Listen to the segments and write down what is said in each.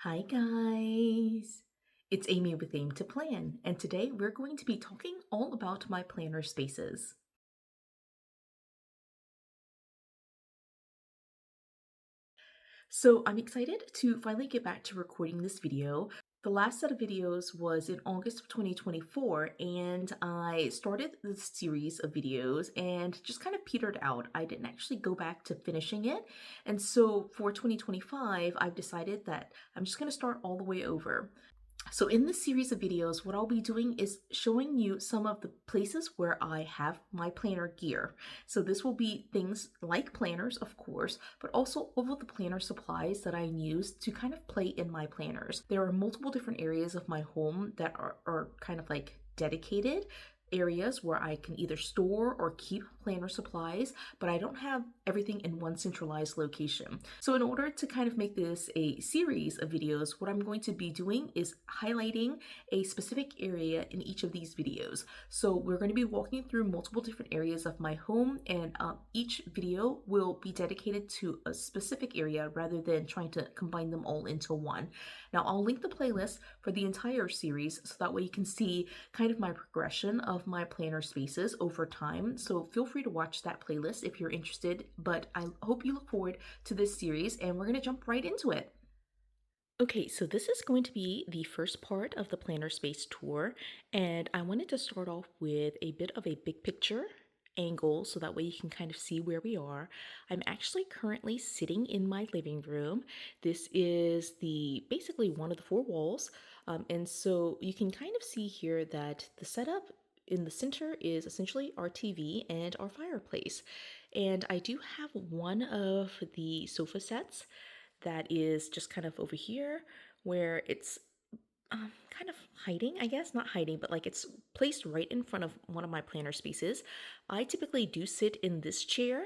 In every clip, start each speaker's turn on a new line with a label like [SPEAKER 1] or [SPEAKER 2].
[SPEAKER 1] Hi guys! It's Amy with Aim to Plan, and today we're going to be talking all about my planner spaces. So I'm excited to finally get back to recording this video. The last set of videos was in August of 2024, and I started this series of videos and just kind of petered out. I didn't actually go back to finishing it. And so for 2025, I've decided that I'm just going to start all the way over. So in this series of videos, what I'll be doing is showing you some of the places where I have my planner gear. So this will be things like planners, of course, but also all of the planner supplies that I use to kind of play in my planners. There are multiple different areas of my home that are kind of like dedicated areas where I can either store or keep planner supplies, but I don't have everything in one centralized location. So in order to kind of make this a series of videos, what I'm going to be doing is highlighting a specific area in each of these videos. So we're going to be walking through multiple different areas of my home, and each video will be dedicated to a specific area rather than trying to combine them all into one. Now I'll link the playlist for the entire series so that way you can see kind of my progression of my planner spaces over time. So feel free to watch that playlist if you're interested, but I hope you look forward to this series and we're going to jump right into it. Okay, so this is going to be the first part of the planner space tour, and I wanted to start off with a bit of a big picture angle so that way you can kind of see where we are. I'm actually currently sitting in my living room. This is the basically one of the four walls, and so you can kind of see here that the setup in the center is essentially our TV and our fireplace. And I do have one of the sofa sets that is just kind of over here where it's kind of hiding, I guess, not hiding, but like it's placed right in front of one of my planner spaces. I typically do sit in this chair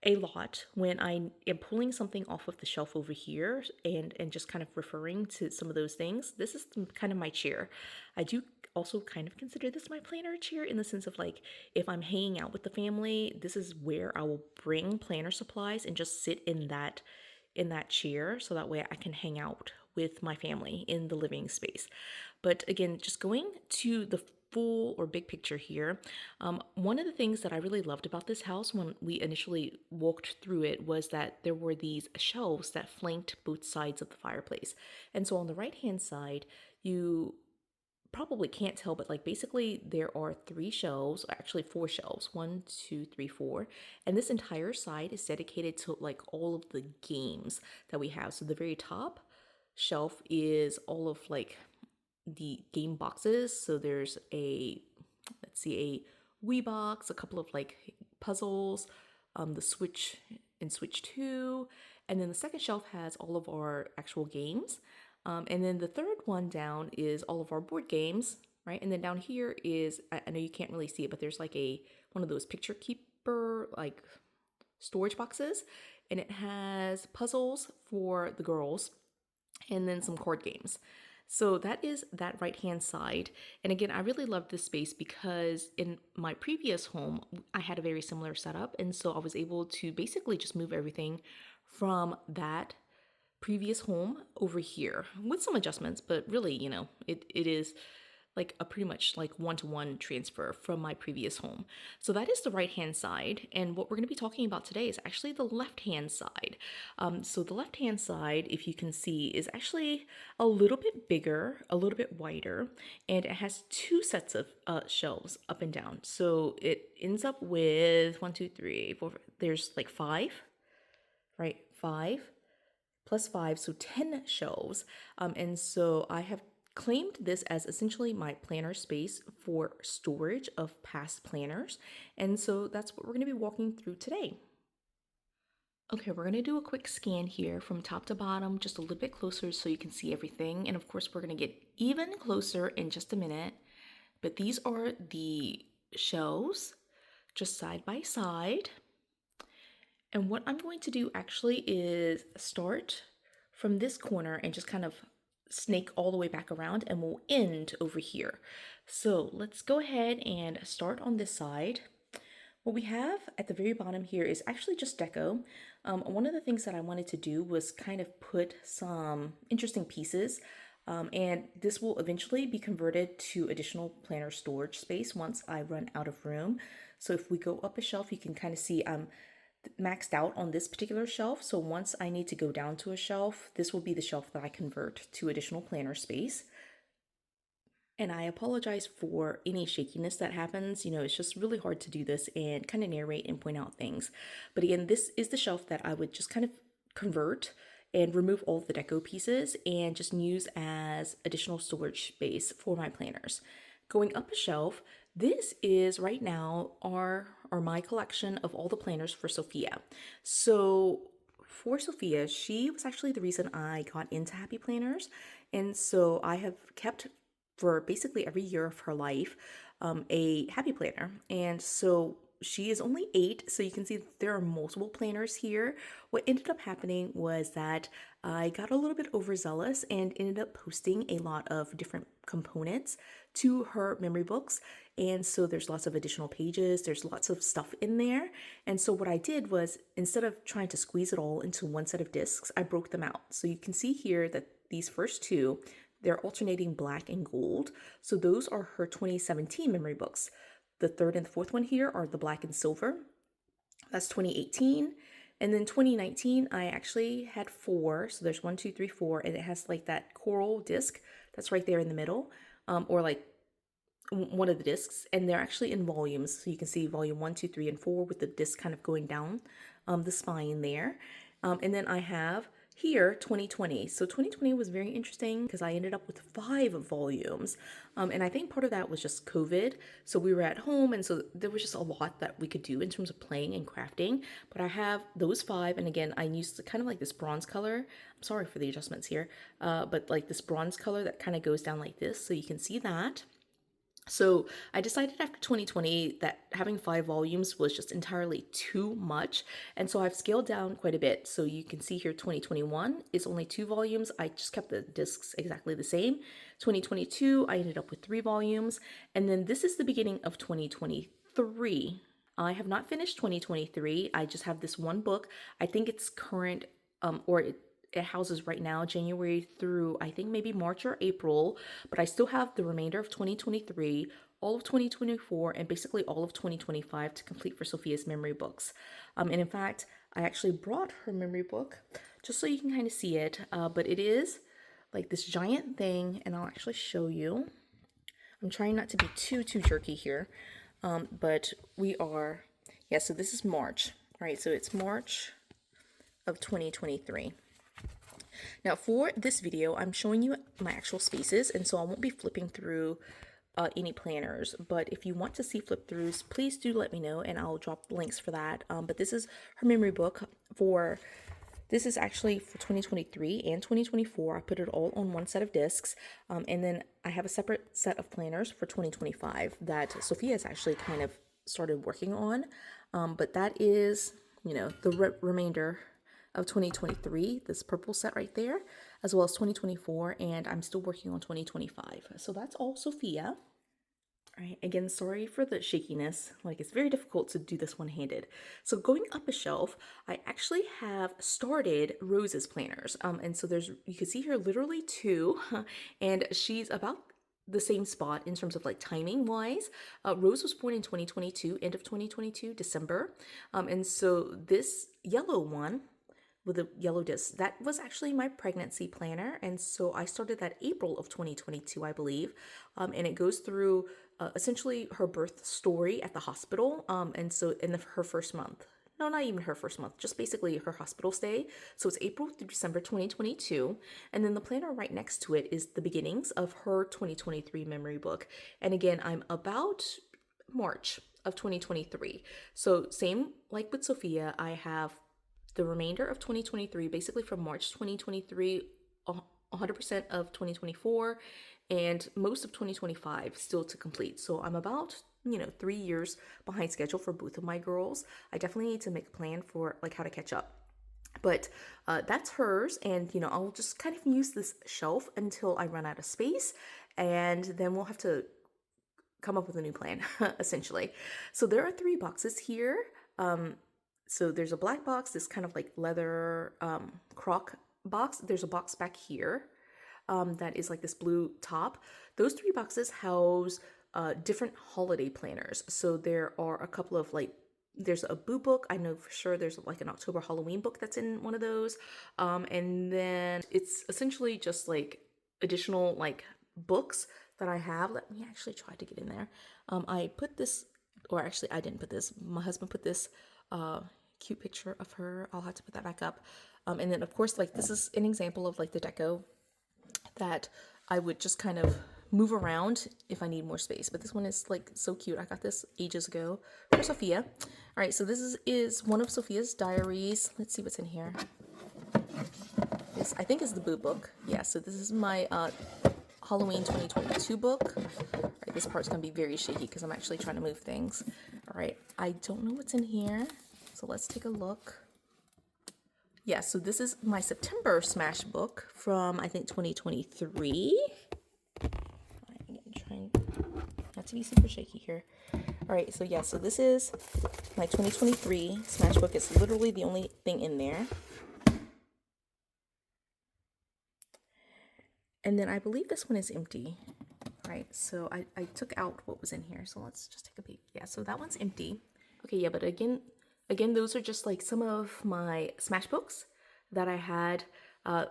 [SPEAKER 1] a lot when I am pulling something off of the shelf over here and just kind of referring to some of those things. This is kind of my chair. I do also kind of consider this my planner chair in the sense of like if I'm hanging out with the family, this is where I will bring planner supplies and just sit in that chair so that way I can hang out with my family in the living space. But again, just going to the full or big picture here, one of the things that I really loved about this house when we initially walked through it was that there were these shelves that flanked both sides of the fireplace. And so on the right hand side, you probably can't tell, but like basically there are three shelves, actually four shelves, one, two, three, four. And this entire side is dedicated to like all of the games that we have. So the very top shelf is all of like the game boxes. So there's a, let's see, a Wii box, a couple of like puzzles, the Switch and Switch 2. And then the second shelf has all of our actual games. And then the third one down is all of our board games, right? And then down here is, I know you can't really see it, but there's like one of those picture keeper, like storage boxes. And it has puzzles for the girls and then some card games. So that is that right hand side. And again, I really love this space because in my previous home, I had a very similar setup. And so I was able to basically just move everything from that previous home over here with some adjustments, but really, it is like a pretty much like one-to-one transfer from my previous home. So that is the right hand side. And what we're going to be talking about today is actually the left hand side. So the left hand side, if you can see, is actually a little bit bigger, a little bit wider, and it has two sets of shelves up and down. So it ends up with one, two, three, four, there's like five, right? Five plus five, so 10 shelves. And so I have claimed this as essentially my planner space for storage of past planners. And so that's what we're going to be walking through today. Okay, we're going to do a quick scan here from top to bottom, just a little bit closer so you can see everything. And of course, we're going to get even closer in just a minute. But these are the shelves just side by side. And what I'm going to do actually is start from this corner and just kind of snake all the way back around and we'll end over here. So let's go ahead and start on this side. What we have at the very bottom here is actually just deco. One of the things that I wanted to do was kind of put some interesting pieces, and this will eventually be converted to additional planner storage space once I run out of room. So if we go up a shelf, you can kind of see I'm maxed out on this particular shelf. So once I need to go down to a shelf, this will be the shelf that I convert to additional planner space. And I apologize for any shakiness that happens. It's just really hard to do this and kind of narrate and point out things. But again, this is the shelf that I would just kind of convert and remove all of the deco pieces and just use as additional storage space for my planners. Going up a shelf, this is right now my collection of all the planners for Sophia. So for Sophia, she was actually the reason I got into Happy Planners. And so I have kept for basically every year of her life a Happy Planner. And so she is only 8, so you can see there are multiple planners here. What ended up happening was that I got a little bit overzealous and ended up posting a lot of different components to her memory books. And so there's lots of additional pages, there's lots of stuff in there. And so what I did was, instead of trying to squeeze it all into one set of discs, I broke them out. So you can see here that these first two, they're alternating black and gold. So those are her 2017 memory books. The third and the fourth one here are the black and silver. That's 2018. And then 2019, I actually had 4. So there's 1, 2, 3, 4, and it has like that coral disc that's right there in the middle, or like one of the discs, and they're actually in volumes. So you can see volume 1, 2, 3, and 4 with the disc kind of going down the spine there. And then I have here 2020. So 2020 was very interesting because I ended up with 5 volumes. And I think part of that was just COVID. So we were at home, and so there was just a lot that we could do in terms of playing and crafting. But I have those 5, and again, I used kind of like this bronze color. I'm sorry for the adjustments here, but like this bronze color that kind of goes down like this. So you can see that. So I decided after 2020 that having 5 volumes was just entirely too much. And so I've scaled down quite a bit. So you can see here 2021 is only 2 volumes. I just kept the discs exactly the same. 2022, I ended up with 3 volumes. And then this is the beginning of 2023. I have not finished 2023. I just have this one book. I think it's current, it houses right now January through I think maybe March or April, but I still have the remainder of 2023, all of 2024, and basically all of 2025 to complete for Sophia's memory books. And in fact, I actually brought her memory book just so you can kind of see it, but it is like this giant thing, and I'll actually show you. I'm trying not to be too jerky here, but we are, yeah, so this is March, right? So it's March of 2023. Now for this video, I'm showing you my actual spaces, and so I won't be flipping through any planners, but if you want to see flip throughs, please do let me know and I'll drop links for that. But this is her memory book this is actually for 2023 and 2024. I put it all on one set of discs, and then I have a separate set of planners for 2025 that Sophia has actually kind of started working on, but that is, the remainder of 2023, this purple set right there, as well as 2024, and I'm still working on 2025. So that's all Sophia. All right, again, sorry for the shakiness. Like, it's very difficult to do this one-handed. So going up a shelf, I actually have started Rose's planners. And so you can see here literally 2, and she's about the same spot in terms of like timing wise. Rose was born in 2022, end of 2022, December. And so this yellow one with the yellow disc, that was actually my pregnancy planner. And so I started that April of 2022, I believe. And it goes through essentially her birth story at the hospital. And so in her first month, no, not even her first month, just basically her hospital stay. So it's April through December 2022. And then the planner right next to it is the beginnings of her 2023 memory book. And again, I'm about March of 2023. So same like with Sophia, I have the remainder of 2023, basically from March 2023, 100% of 2024, and most of 2025 still to complete. So I'm about, 3 years behind schedule for both of my girls. I definitely need to make a plan for like how to catch up. But that's hers, and I'll just kind of use this shelf until I run out of space, and then we'll have to come up with a new plan, essentially. So there are 3 boxes here. So there's a black box, this kind of like leather croc box. There's a box back here that is like this blue top. Those three boxes house different holiday planners. So there are a couple of like, there's a boo book. I know for sure there's like an October Halloween book that's in one of those. And then it's essentially just like additional like books that I have. Let me actually try to get in there. I put this, or actually I didn't put this. My husband put this cute picture of her. I'll have to put that back up. And then of course, like this is an example of like the deco that I would just kind of move around if I need more space. But this one is like so cute. I got this ages ago for Sophia. All right, so this is one of Sophia's diaries. Let's see what's in here. This I think is the boo book. Yeah, so this is my Halloween 2022 book. All right, this part's gonna be very shaky because I'm actually trying to move things. All right, I don't know what's in here, so let's take a look. Yeah, so this is my September Smash book from, I think, 2023. I'm trying not to be super shaky here. All right, so yeah, so this is my 2023 Smash book. It's literally the only thing in there. And then I believe this one is empty. All right, so I took out what was in here. So let's just take a peek. Yeah, so that one's empty. Okay, yeah, but again, those are just like some of my Smash books that I had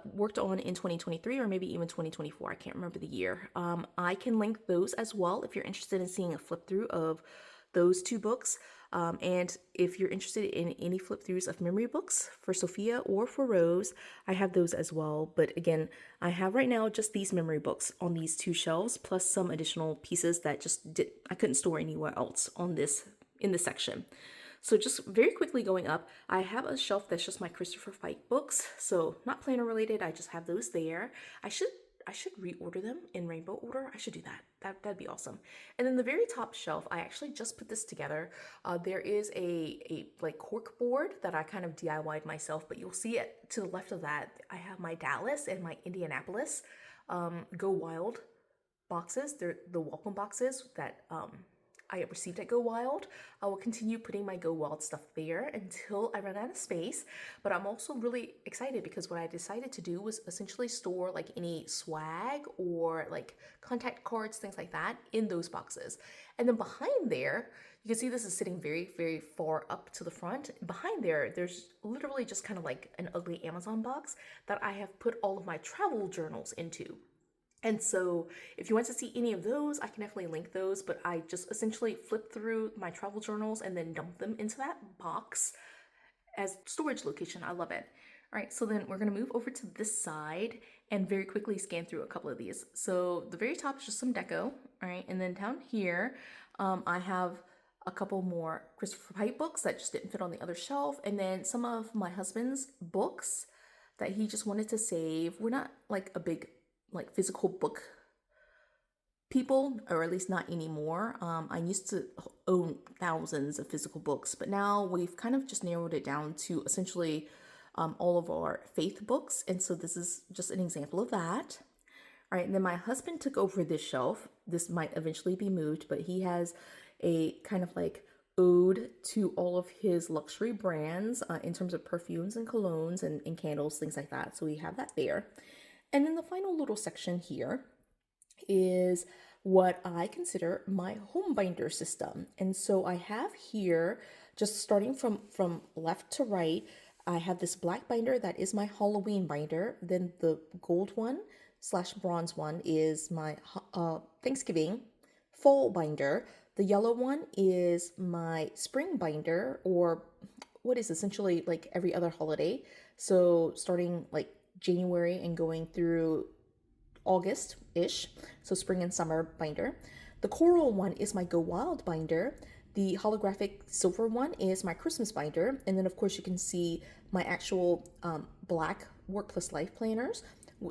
[SPEAKER 1] worked on in 2023 or maybe even 2024. I can't remember the year. I can link those as well if you're interested in seeing a flip through of those two books. And if you're interested in any flip throughs of memory books for Sophia or for Rose, I have those as well. But again, I have right now just these memory books on these two shelves, plus some additional pieces that I couldn't store anywhere else on this in this section. So just very quickly going up, I have a shelf that's just my Christopher Pike books. So not planner related, I just have those there. I should reorder them in rainbow order. I should do that. That'd be awesome. And then the very top shelf, I actually just put this together. There is a like cork board that I kind of DIY'd myself, but you'll see it to the left of that. I have my Dallas and my Indianapolis Go Wild boxes. They're the welcome boxes that I received at Go Wild. I will continue putting my Go Wild stuff there until I run out of space. But I'm also really excited because what I decided to do was essentially store like any swag or like contact cards, things like that in those boxes. And then behind there, you can see this is sitting very, very far up to the front. Behind there, there's literally just kind of like an ugly Amazon box that I have put all of my travel journals into. And so if you want to see any of those, I can definitely link those, but I just essentially flip through my travel journals and then dump them into that box as storage location. I love it. All right, so then we're gonna move over to this side and very quickly scan through a couple of these. So the very top is just some deco, all right? And then down here, I have a couple more Christopher Pike books that just didn't fit on the other shelf. And then some of my husband's books that he just wanted to save. We're not like a big like physical book people, or at least not anymore. I used to own thousands of physical books, but now we've kind of just narrowed it down to essentially all of our faith books. And so this is just an example of that. All right, and then my husband took over this shelf. This might eventually be moved, but he has a kind of like ode to all of his luxury brands in terms of perfumes and colognes and candles, things like that. So we have that there. And then the final little section here is what I consider my home binder system. And so I have here, just starting from left to right, I have this black binder that is my Halloween binder. Then the gold one / bronze one is my Thanksgiving fall binder. The yellow one is my spring binder, or what is essentially like every other holiday. So starting like January and going through August-ish, so spring and summer binder. The coral one is my Go Wild binder. The holographic silver one is my Christmas binder. And then of course you can see my actual black Work Plus Life planners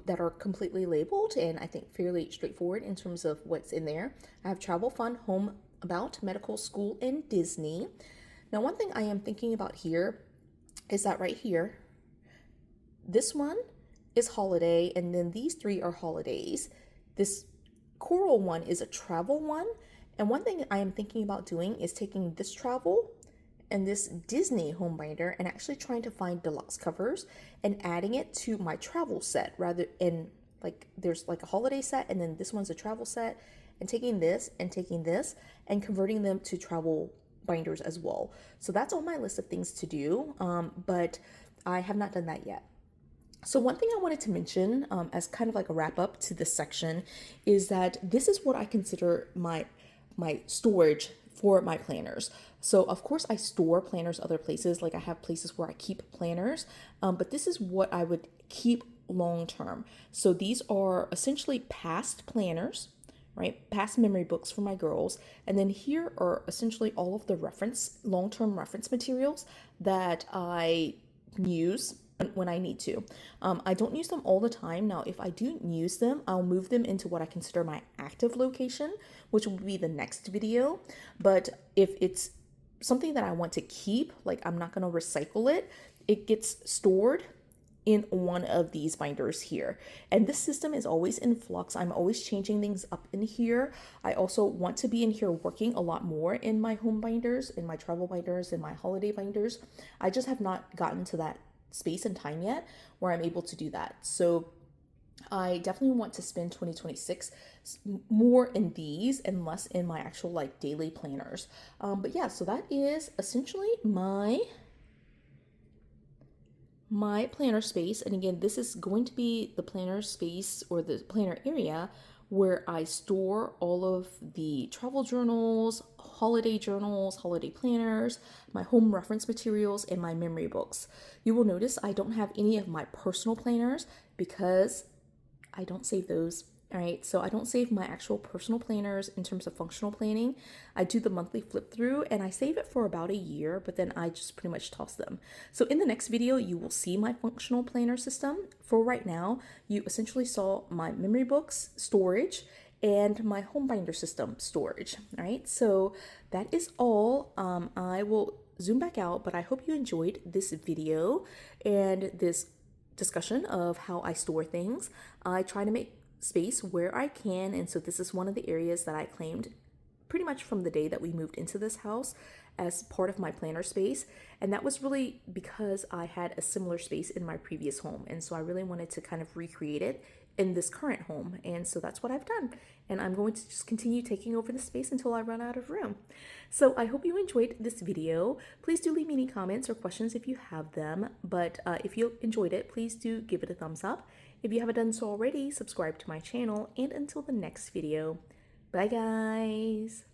[SPEAKER 1] that are completely labeled and I think fairly straightforward in terms of what's in there. I have Travel, Fun, Home, About, Medical, School, and Disney. Now one thing I am thinking about here is that right here, this one is holiday, and then these three are holidays. This coral one is a travel one, and one thing I am thinking about doing is taking this travel in this Disney home binder and actually trying to find deluxe covers and adding it to my travel set rather in like there's like a holiday set and then this one's a travel set, and taking this and converting them to travel binders as well. So that's on my list of things to do, but I have not done that yet. So one thing I wanted to mention as kind of like a wrap up to this section is that this is what I consider my storage for my planners. So of course I store planners other places, like I have places where I keep planners, but this is what I would keep long term. So these are essentially past planners, right? Past memory books for my girls. And then here are essentially all of the long-term reference materials that I use when I need to. I don't use them all the time. Now, if I do use them, I'll move them into what I consider my active location, which will be the next video. But if it's something that I want to keep, like I'm not going to recycle it, it gets stored in one of these binders here. And this system is always in flux. I'm always changing things up in here. I also want to be in here working a lot more in my home binders, in my travel binders, in my holiday binders. I just have not gotten to that space and time yet where I'm able to do that. So I definitely want to spend 2026 more in these and less in my actual like daily planners. But yeah, so that is essentially my planner space. And again, this is going to be the planner space or the planner area where I store all of the travel journals, holiday planners, my home reference materials, and my memory books. You will notice I don't have any of my personal planners because I don't save those. All right, so I don't save my actual personal planners in terms of functional planning. I do the monthly flip through and I save it for about a year, but then I just pretty much toss them. So in the next video, you will see my functional planner system. For right now, you essentially saw my memory books storage and my home binder system storage. All right, so that is all. I will zoom back out, but I hope you enjoyed this video and this discussion of how I store things. I try to make space where I can, and so this is one of the areas that I claimed pretty much from the day that we moved into this house as part of my planner space. And that was really because I had a similar space in my previous home, and so I really wanted to kind of recreate it in this current home. And so that's what I've done, and I'm going to just continue taking over the space until I run out of room. So I hope you enjoyed this video. Please do leave me any comments or questions if you have them, but if you enjoyed it, please do give it a thumbs up. If you haven't done so already, subscribe to my channel, and until the next video, bye guys!